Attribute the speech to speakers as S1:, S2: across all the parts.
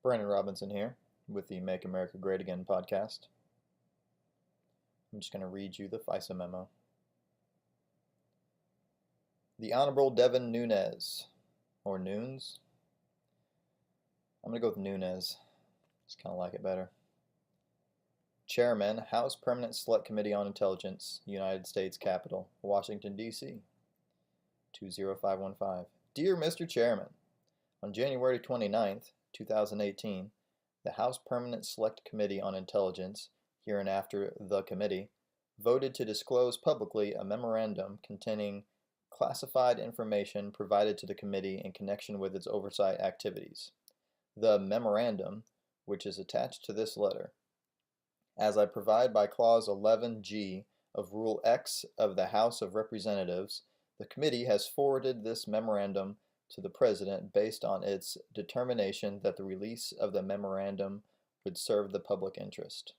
S1: Brandon Robinson here with the Make America Great Again podcast. I'm just going to read you the FISA memo. The Honorable Devin Nunes, or Nunes. I'm going to go with Nunes. Just kind of like it better. Chairman, House Permanent Select Committee on Intelligence, United States Capitol, Washington, D.C. 20515. Dear Mr. Chairman, on January 29th, 2018, the House Permanent Select Committee on Intelligence, hereinafter the committee, voted to disclose publicly a memorandum containing classified information provided to the committee in connection with its oversight activities. The memorandum, which is attached to this letter, as I provide by Clause 11G of Rule X of the House of Representatives, the committee has forwarded this memorandum to the President based on its determination that the release of the memorandum would serve the public interest.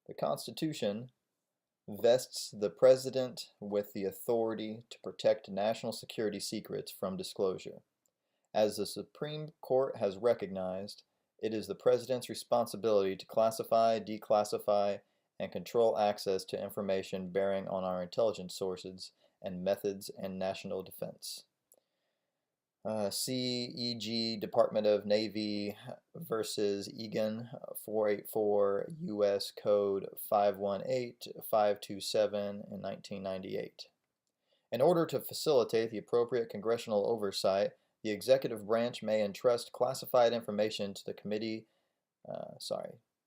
S1: The Constitution vests the President with the authority to protect national security secrets from disclosure. As the Supreme Court has recognized, it is the President's responsibility to classify, declassify, and control access to information bearing on our intelligence sources and methods and national defense. C.E.G. Department of Navy versus Egan 484 U.S. Code 518527 in 1998. In order to facilitate the appropriate congressional oversight, the executive branch may entrust classified information to the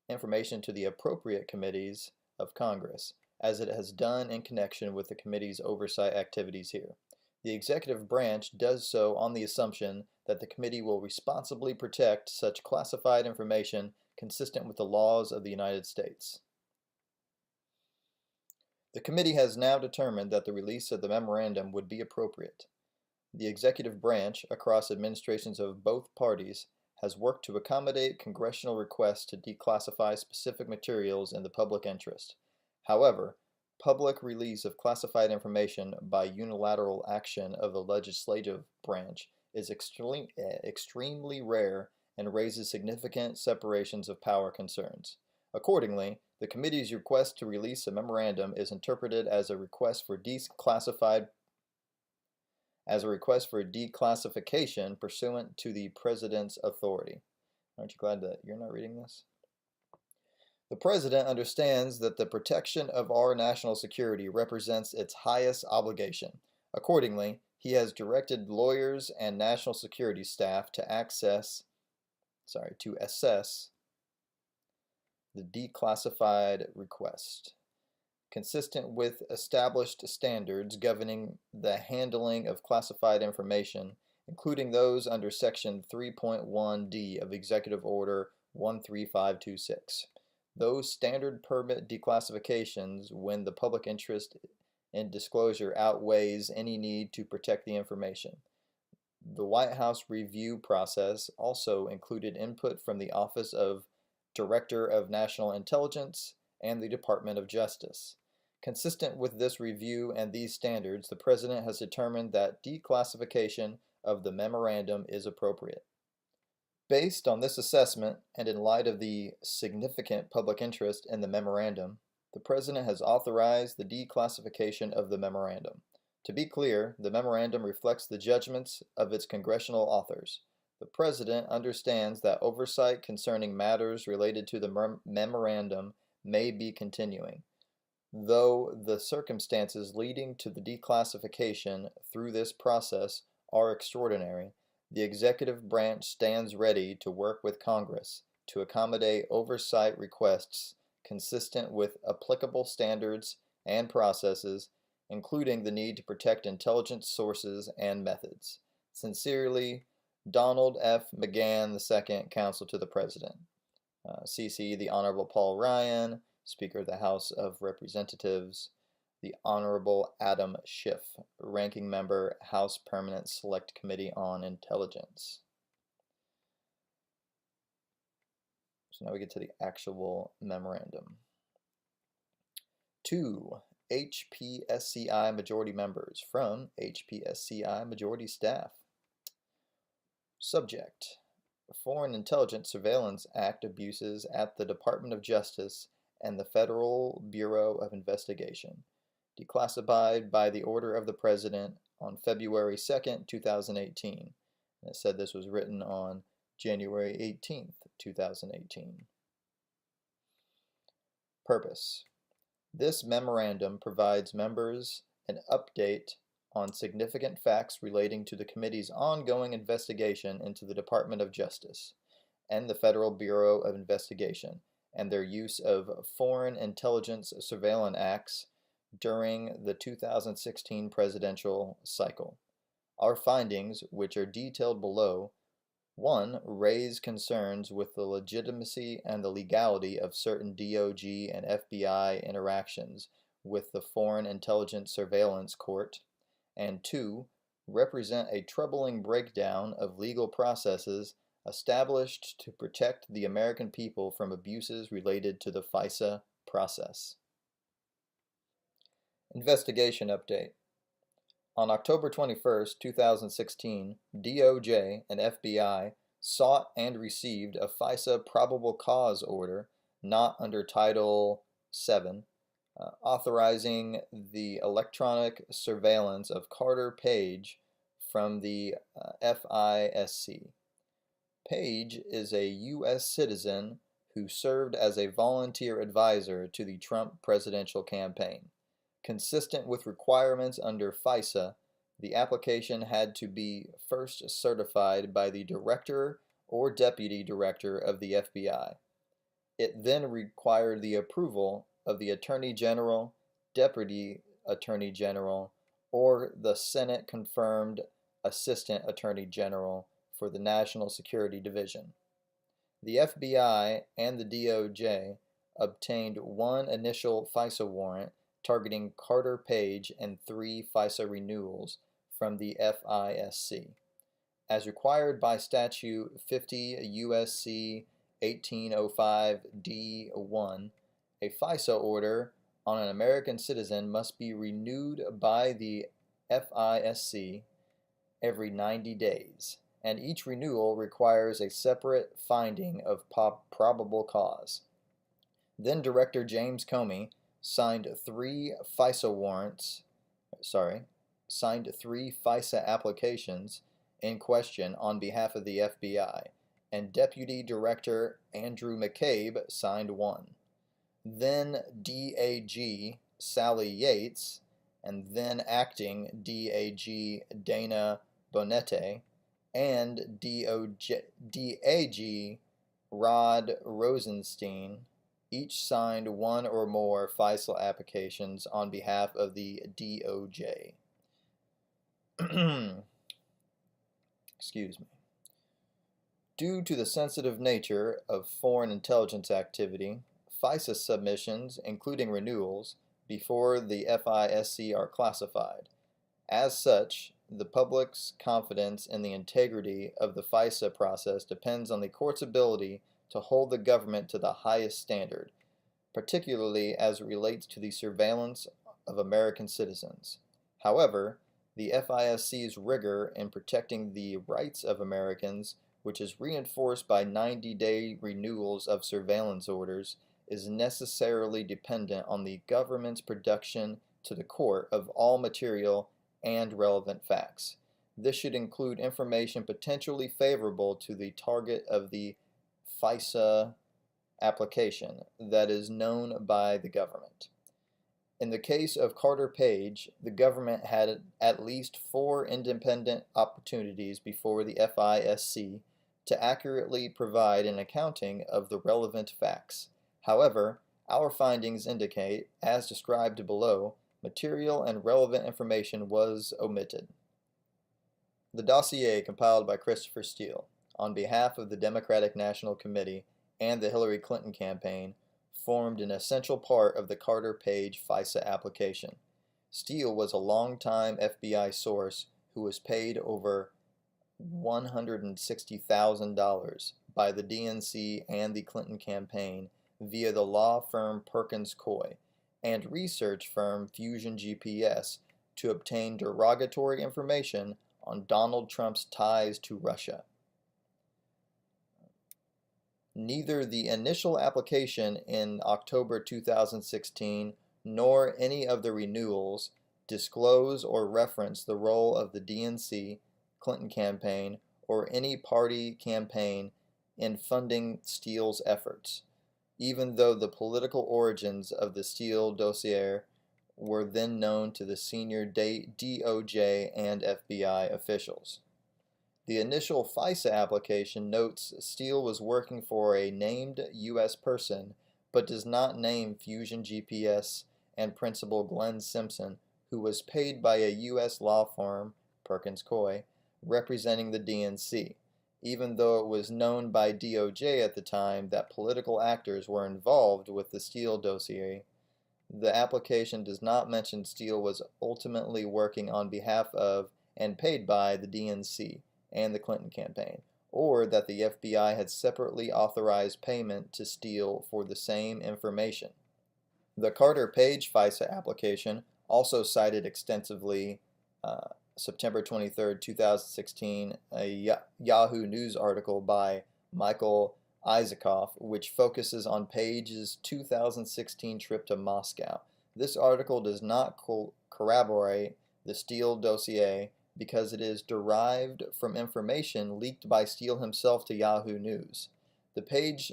S1: information to the appropriate committees of Congress, as it has done in connection with the committee's oversight activities here. The executive branch does so on the assumption that the committee will responsibly protect such classified information consistent with the laws of the United States. The committee has now determined that the release of the memorandum would be appropriate. The executive branch, across administrations of both parties, has worked to accommodate congressional requests to declassify specific materials in the public interest. However, public release of classified information by unilateral action of the legislative branch is extremely rare and raises significant separations of power concerns. Accordingly, the committee's request to release a memorandum is interpreted as a request for declassification pursuant to the President's authority. Aren't you glad that you're not reading this? The President understands that the protection of our national security represents its highest obligation. Accordingly, he has directed lawyers and national security staff to assess the declassified request, consistent with established standards governing the handling of classified information, including those under Section 3.1D of Executive Order 13526. Those standard permit declassifications when the public interest in disclosure outweighs any need to protect the information. The White House review process also included input from the Office of Director of National Intelligence and the Department of Justice. Consistent with this review and these standards, the President has determined that declassification of the memorandum is appropriate. Based on this assessment, and in light of the significant public interest in the memorandum, the President has authorized the declassification of the memorandum. To be clear, the memorandum reflects the judgments of its congressional authors. The President understands that oversight concerning matters related to the memorandum may be continuing. Though the circumstances leading to the declassification through this process are extraordinary, the executive branch stands ready to work with Congress to accommodate oversight requests consistent with applicable standards and processes, including the need to protect intelligence sources and methods. Sincerely, Donald F. McGahn II, Counsel to the President. CC, the Honorable Paul Ryan, Speaker of the House of Representatives. The Honorable Adam Schiff, Ranking Member, House Permanent Select Committee on Intelligence. So now we get to the actual memorandum. 2. HPSCI majority members from HPSCI majority staff. Subject: Foreign Intelligence Surveillance Act abuses at the Department of Justice and the Federal Bureau of Investigation, declassified by the order of the President on February 2nd, 2018. And it said this was written on January 18th, 2018. Purpose. This memorandum provides members an update on significant facts relating to the committee's ongoing investigation into the Department of Justice and the Federal Bureau of Investigation and their use of foreign intelligence surveillance acts during the 2016 presidential cycle. Our findings, which are detailed below, 1. Raise concerns with the legitimacy and the legality of certain DOJ and FBI interactions with the Foreign Intelligence Surveillance Court, and 2. Represent a troubling breakdown of legal processes established to protect the American people from abuses related to the FISA process. Investigation update. On October 21, 2016, DOJ and FBI sought and received a FISA probable cause order not under Title VII, authorizing the electronic surveillance of Carter Page from the FISC. Page is a U.S. citizen who served as a volunteer advisor to the Trump presidential campaign. Consistent with requirements under FISA, the application had to be first certified by the director or deputy director of the FBI. It then required the approval of the Attorney General, Deputy Attorney General, or the Senate-confirmed Assistant Attorney General for the National Security Division. The FBI and the DOJ obtained one initial FISA warrant targeting Carter Page and 3 FISA renewals from the FISC. As required by Statute 50 U.S.C. 1805 D1, a FISA order on an American citizen must be renewed by the FISC every 90 days, and each renewal requires a separate finding of probable cause. Then Director James Comey signed 3 FISA applications in question on behalf of the FBI, and Deputy Director Andrew McCabe signed 1. Then DAG Sally Yates and then Acting DAG Dana Bonette and DAG Rod Rosenstein each signed 1 or more FISA applications on behalf of the DOJ. Excuse me. Due to the sensitive nature of foreign intelligence activity, FISA submissions, including renewals, before the FISC are classified. As such, the public's confidence in the integrity of the FISA process depends on the court's ability to hold the government to the highest standard, particularly as it relates to the surveillance of American citizens. However, the FISC's rigor in protecting the rights of Americans, which is reinforced by 90-day renewals of surveillance orders, is necessarily dependent on the government's production to the court of all material and relevant facts. This should include information potentially favorable to the target of the FISA application that is known by the government. In the case of Carter Page, the government had at least 4 independent opportunities before the FISC to accurately provide an accounting of the relevant facts. However, our findings indicate, as described below, material and relevant information was omitted. The dossier compiled by Christopher Steele on behalf of the Democratic National Committee and the Hillary Clinton campaign formed an essential part of the Carter Page FISA application. Steele was a longtime FBI source who was paid over $160,000 by the DNC and the Clinton campaign via the law firm Perkins Coie and research firm Fusion GPS to obtain derogatory information on Donald Trump's ties to Russia. Neither the initial application in October 2016 nor any of the renewals disclose or reference the role of the DNC, Clinton campaign, or any party campaign in funding Steele's efforts, even though the political origins of the Steele dossier were then known to the senior DOJ and FBI officials. The initial FISA application notes Steele was working for a named U.S. person, but does not name Fusion GPS and Principal Glenn Simpson, who was paid by a U.S. law firm, Perkins Coie, representing the DNC, even though it was known by DOJ at the time that political actors were involved with the Steele dossier. The application does not mention Steele was ultimately working on behalf of and paid by the DNC and the Clinton campaign, or that the FBI had separately authorized payment to Steele for the same information. The Carter-Page FISA application also cited extensively September 23, 2016, a Yahoo News article by Michael Isikoff, which focuses on Page's 2016 trip to Moscow. This article does not corroborate the Steele dossier because it is derived from information leaked by Steele himself to Yahoo News. The Page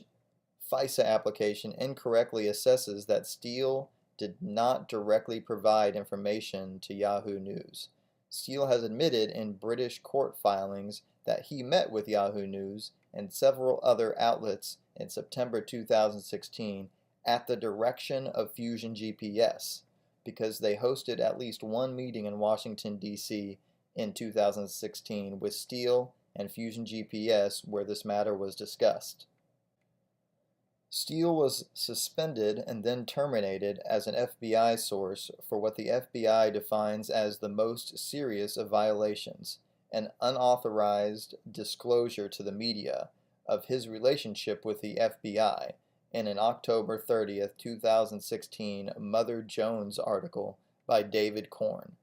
S1: FISA application incorrectly assesses that Steele did not directly provide information to Yahoo News. Steele has admitted in British court filings that he met with Yahoo News and several other outlets in September 2016 at the direction of Fusion GPS, because they hosted at least one meeting in Washington, D.C. in 2016 with Steele and Fusion GPS where this matter was discussed. Steele was suspended and then terminated as an FBI source for what the FBI defines as the most serious of violations, an unauthorized disclosure to the media of his relationship with the FBI in an October 30, 2016 Mother Jones article by David Korn.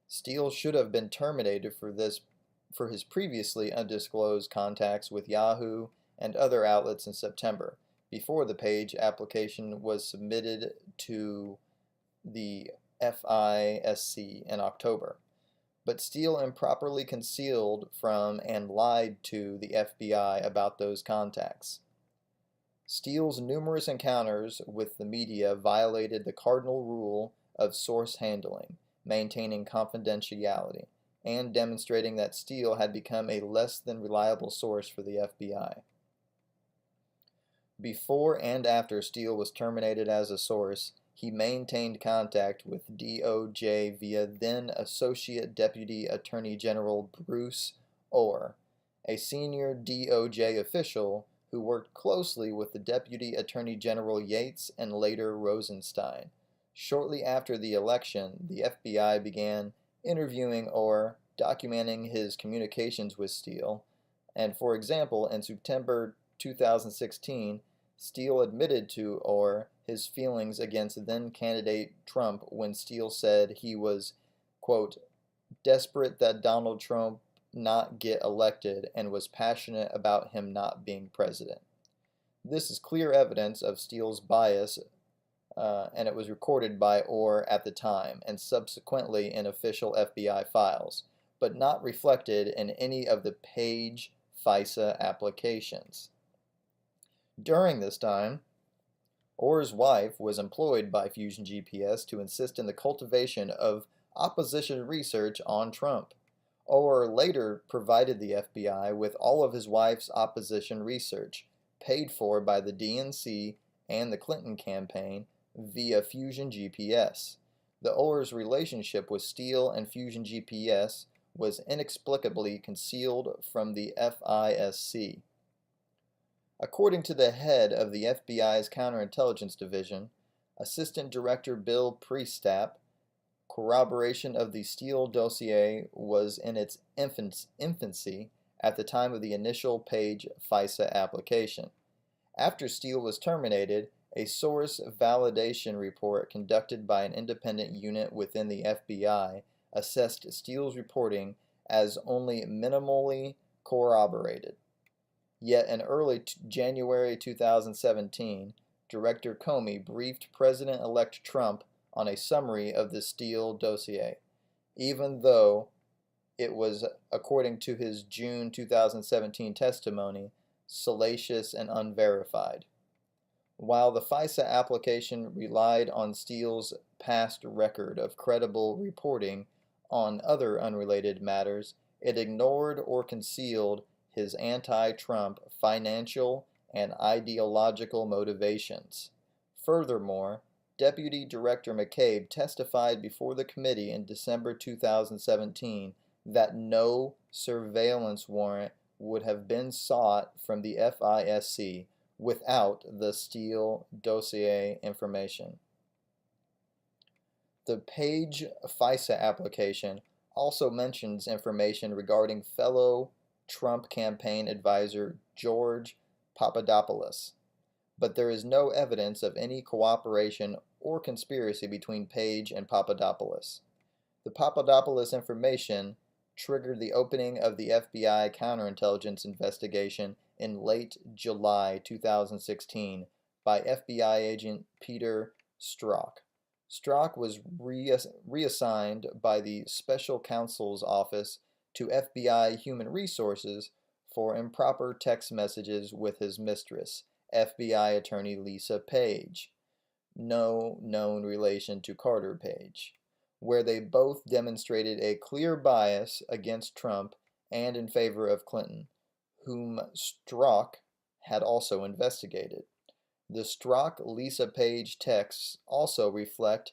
S1: Steele should have been terminated for his previously undisclosed contacts with Yahoo and other outlets in September, before the Page application was submitted to the FISC in October. But Steele improperly concealed from and lied to the FBI about those contacts. Steele's numerous encounters with the media violated the cardinal rule of source handling, maintaining confidentiality, and demonstrating that Steele had become a less than reliable source for the FBI. Before and after Steele was terminated as a source, he maintained contact with DOJ via then Associate Deputy Attorney General Bruce Ohr, a senior DOJ official who worked closely with the Deputy Attorney General Yates and later Rosenstein. Shortly after the election, the FBI began interviewing Ohr, documenting his communications with Steele, and for example, in September 2016, Steele admitted to Ohr his feelings against then-candidate Trump when Steele said he was, quote, desperate that Donald Trump not get elected and was passionate about him not being president. This is clear evidence of Steele's bias, and it was recorded by Ohr at the time and subsequently in official FBI files, but not reflected in any of the Page FISA applications. During this time, Ohr's wife was employed by Fusion GPS to assist in the cultivation of opposition research on Trump. Ohr later provided the FBI with all of his wife's opposition research, paid for by the DNC and the Clinton campaign via Fusion GPS. The Ohr's relationship with Steele and Fusion GPS was inexplicably concealed from the FISC. According to the head of the FBI's Counterintelligence Division, Assistant Director Bill Priestap, corroboration of the Steele dossier was in its infancy at the time of the initial Page FISA application. After Steele was terminated, a source validation report conducted by an independent unit within the FBI assessed Steele's reporting as only minimally corroborated. Yet in early January 2017, Director Comey briefed President-elect Trump on a summary of the Steele dossier, even though it was, according to his June 2017 testimony, salacious and unverified. While the FISA application relied on Steele's past record of credible reporting on other unrelated matters, it ignored or concealed his anti-Trump financial and ideological motivations. Furthermore, Deputy Director McCabe testified before the committee in December 2017 that no surveillance warrant would have been sought from the FISC without the Steele dossier information. The Page FISA application also mentions information regarding fellow Trump campaign advisor George Papadopoulos, but there is no evidence of any cooperation or conspiracy between Page and Papadopoulos. The Papadopoulos information triggered the opening of the FBI counterintelligence investigation in late July 2016 by FBI agent Peter Strzok. Strzok was reassigned by the Special Counsel's Office to FBI Human Resources for improper text messages with his mistress, FBI attorney Lisa Page, no known relation to Carter Page, where they both demonstrated a clear bias against Trump and in favor of Clinton, whom Strzok had also investigated. The Strzok-Lisa Page texts also reflect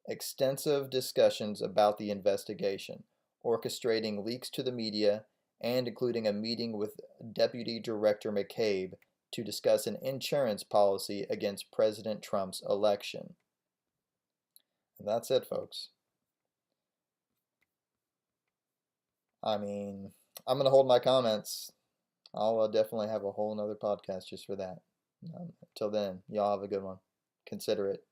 S1: extensive discussions about the investigation, orchestrating leaks to the media, and including a meeting with Deputy Director McCabe to discuss an insurance policy against President Trump's election. And that's it, folks. I mean, I'm going to hold my comments. I'll definitely have a whole nother podcast just for that. Until then, y'all have a good one. Consider it.